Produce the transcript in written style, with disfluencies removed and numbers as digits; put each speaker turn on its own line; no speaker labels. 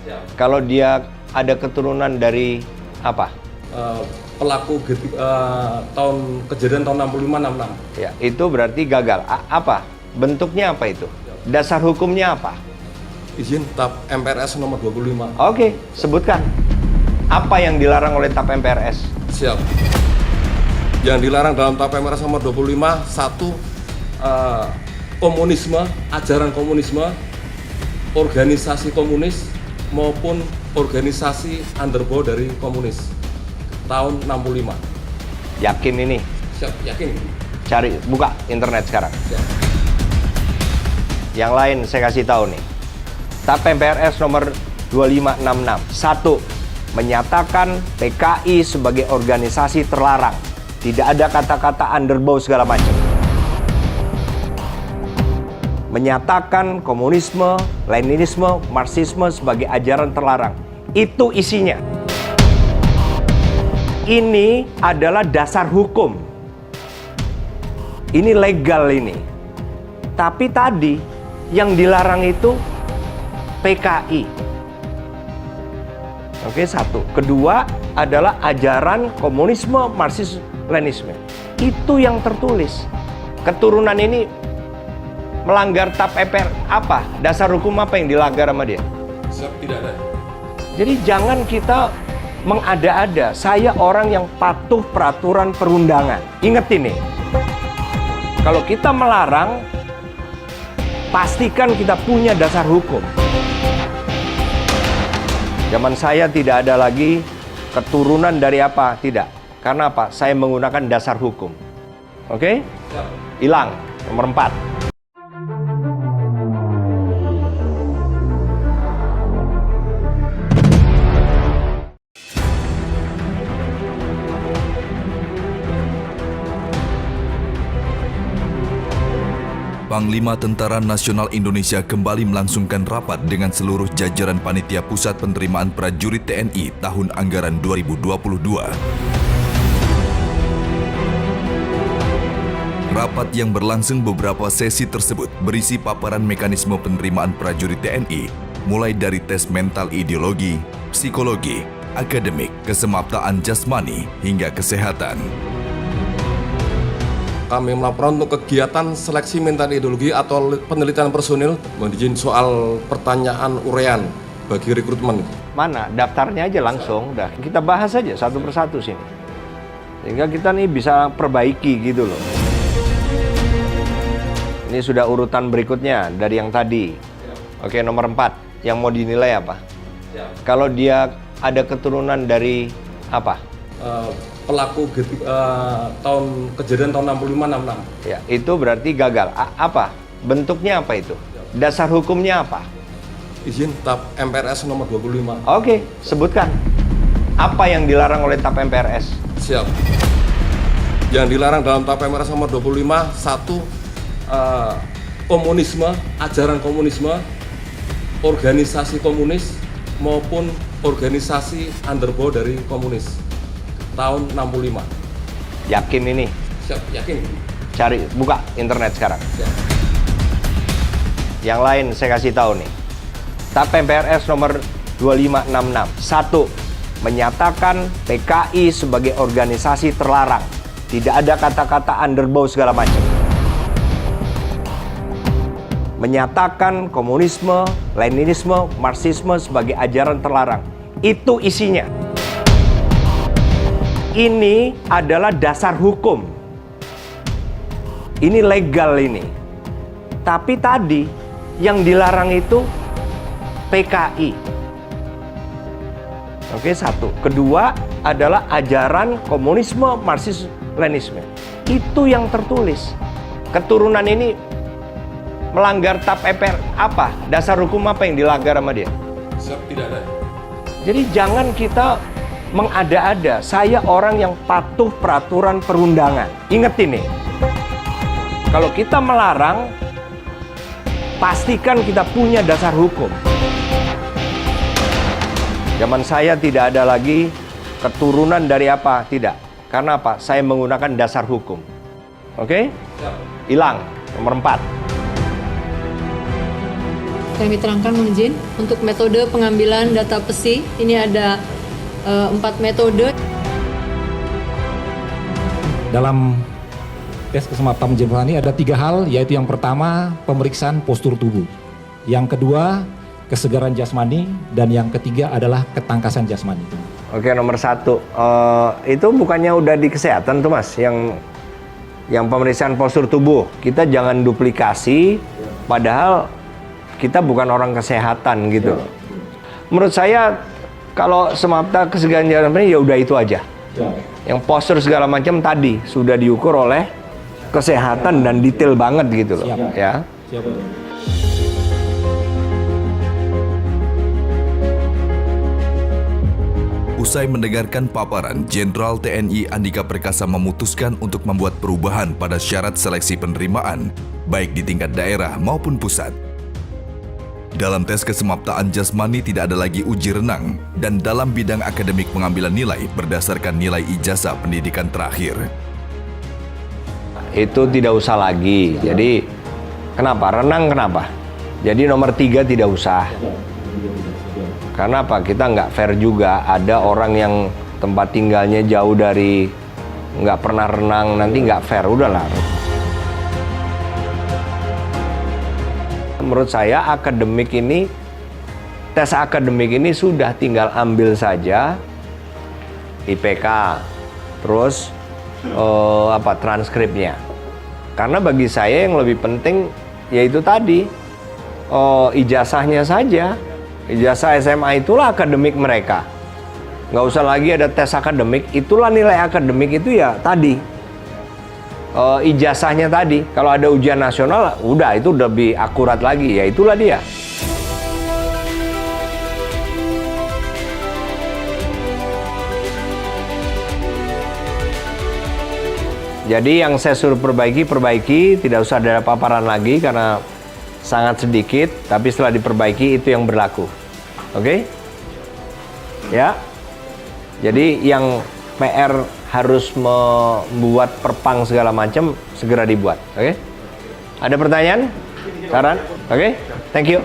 Ya.
Kalau dia ada keturunan dari apa?
Pelaku kejadian tahun 65-66.
Ya, itu berarti gagal. Apa? Bentuknya apa itu? Dasar hukumnya apa?
Izin TAP MPRS nomor 25.
Oke, sebutkan. Apa yang dilarang oleh TAP MPRS?
Siap. Yang dilarang dalam TAP MPRS nomor 25, satu, komunisme, ajaran komunisme, organisasi komunis maupun organisasi underbow dari komunis tahun 65.
Yakin ini?
Siap, yakin?
Cari, buka internet sekarang.
Siap.
Yang lain saya kasih tahu nih. TAP MPRS nomor 2566. 1. Menyatakan PKI sebagai organisasi terlarang. Tidak ada kata-kata underbow segala macam. Menyatakan komunisme, Leninisme, Marxisme sebagai ajaran terlarang. Itu isinya. Ini adalah dasar hukum. Ini legal ini. Tapi tadi yang dilarang itu PKI. Oke, satu. Kedua adalah ajaran komunisme, Marxisme, Leninisme. Itu yang tertulis. Keturunan ini melanggar TAP MPR apa? Dasar hukum apa yang dilanggar sama dia?
Siap, tidak ada.
Jadi jangan kita mengada-ada. Saya orang yang patuh peraturan perundangan. Ingat ini. Kalau kita melarang, pastikan kita punya dasar hukum. Zaman saya tidak ada lagi keturunan dari apa? Tidak. Karena apa? Saya menggunakan dasar hukum. Oke? Hilang. Nomor 4.
Panglima Tentara Nasional Indonesia kembali melangsungkan rapat dengan seluruh jajaran Panitia Pusat Penerimaan Prajurit TNI tahun anggaran 2022. Rapat yang berlangsung beberapa sesi tersebut berisi paparan mekanisme penerimaan prajurit TNI, mulai dari tes mental ideologi, psikologi, akademik, kesemaptaan jasmani, hingga kesehatan.
Kami melaporkan untuk kegiatan seleksi mental ideologi atau penelitian personil, mohon izin soal pertanyaan urean bagi rekrutmen.
Mana? Daftarnya aja langsung. Udah, kita bahas aja satu persatu sini. Sehingga kita nih bisa perbaiki gitu loh. Ini sudah urutan berikutnya dari yang tadi. Oke, nomor 4. Yang mau dinilai apa? Kalau dia ada keturunan dari apa?
Pelaku kejadian tahun 65-66.
Ya, itu berarti gagal. Apa? Bentuknya apa itu? Dasar hukumnya apa?
Izin TAP MPRS nomor 25.
Oke, sebutkan. Apa yang dilarang oleh TAP MPRS?
Siap. Yang dilarang dalam TAP MPRS nomor 25, satu, komunisme, ajaran komunisme, organisasi komunis maupun organisasi underbow dari komunis tahun 65.
Yakin ini?
Siap, yakin?
Cari, buka internet sekarang.
Siap.
Yang lain saya kasih tahu nih. TAP MPRS nomor 2566. 1. Menyatakan PKI sebagai organisasi terlarang. Tidak ada kata-kata underbow segala macam. Menyatakan komunisme, Leninisme, Marxisme sebagai ajaran terlarang. Itu isinya. Ini adalah dasar hukum. Ini legal ini. Tapi tadi yang dilarang itu PKI. Oke, satu. Kedua adalah ajaran komunisme, Marxisme, Leninisme. Itu yang tertulis. Keturunan ini melanggar TAP MPR apa? Dasar hukum apa yang dilanggar sama dia?
Siap, tidak ada.
Jadi jangan kita mengada-ada. Saya orang yang patuh peraturan perundangan. Ingat ini. Kalau kita melarang, pastikan kita punya dasar hukum. Zaman saya tidak ada lagi keturunan dari apa? Tidak. Karena apa? Saya menggunakan dasar hukum. Oke? Hilang. Nomor 4.
Kami terangkan Mohon izin untuk metode pengambilan data PESI. Ini ada 4 metode.
Dalam tes kesemapatan jasmani ada 3 hal, yaitu yang pertama pemeriksaan postur tubuh, yang kedua kesegaran jasmani, dan yang ketiga adalah ketangkasan jasmani.
Oke, nomor 1, itu bukannya udah di kesehatan tuh Mas, yang pemeriksaan postur tubuh. Kita jangan duplikasi, padahal kita bukan orang kesehatan gitu. Menurut saya kalau semapta kesegaran jasmani ya udah itu aja. Yang postur segala macam tadi sudah diukur oleh kesehatan dan detail banget gitu loh.
Siap.
Ya.
Siap.
Usai mendengarkan paparan, Jenderal TNI Andika Perkasa memutuskan untuk membuat perubahan pada syarat seleksi penerimaan, baik di tingkat daerah maupun pusat. Dalam tes kesemaptaan jasmani tidak ada lagi uji renang, dan dalam bidang akademik pengambilan nilai berdasarkan nilai ijazah pendidikan terakhir.
Itu tidak usah lagi. Jadi kenapa? Renang kenapa? Jadi nomor 3 tidak usah. Karena apa? Kita nggak fair juga. Ada orang yang tempat tinggalnya jauh dari, nggak pernah renang, nanti nggak fair. Udahlah. Menurut saya akademik ini, tes akademik ini sudah tinggal ambil saja IPK, terus transkripnya. Karena bagi saya yang lebih penting yaitu tadi ijazahnya saja. Ijazah SMA itulah akademik mereka. Nggak usah lagi ada tes akademik, itulah nilai akademik itu ya tadi. Ijazahnya tadi. Kalau ada ujian nasional, udah itu lebih akurat lagi, ya itulah dia. Jadi yang saya suruh perbaiki, tidak usah ada paparan lagi karena sangat sedikit, tapi setelah diperbaiki itu yang berlaku. Oke? Ya. Jadi yang PR harus membuat perpang segala macam segera dibuat. Oke? Ada pertanyaan? Saran? Oke? Thank you.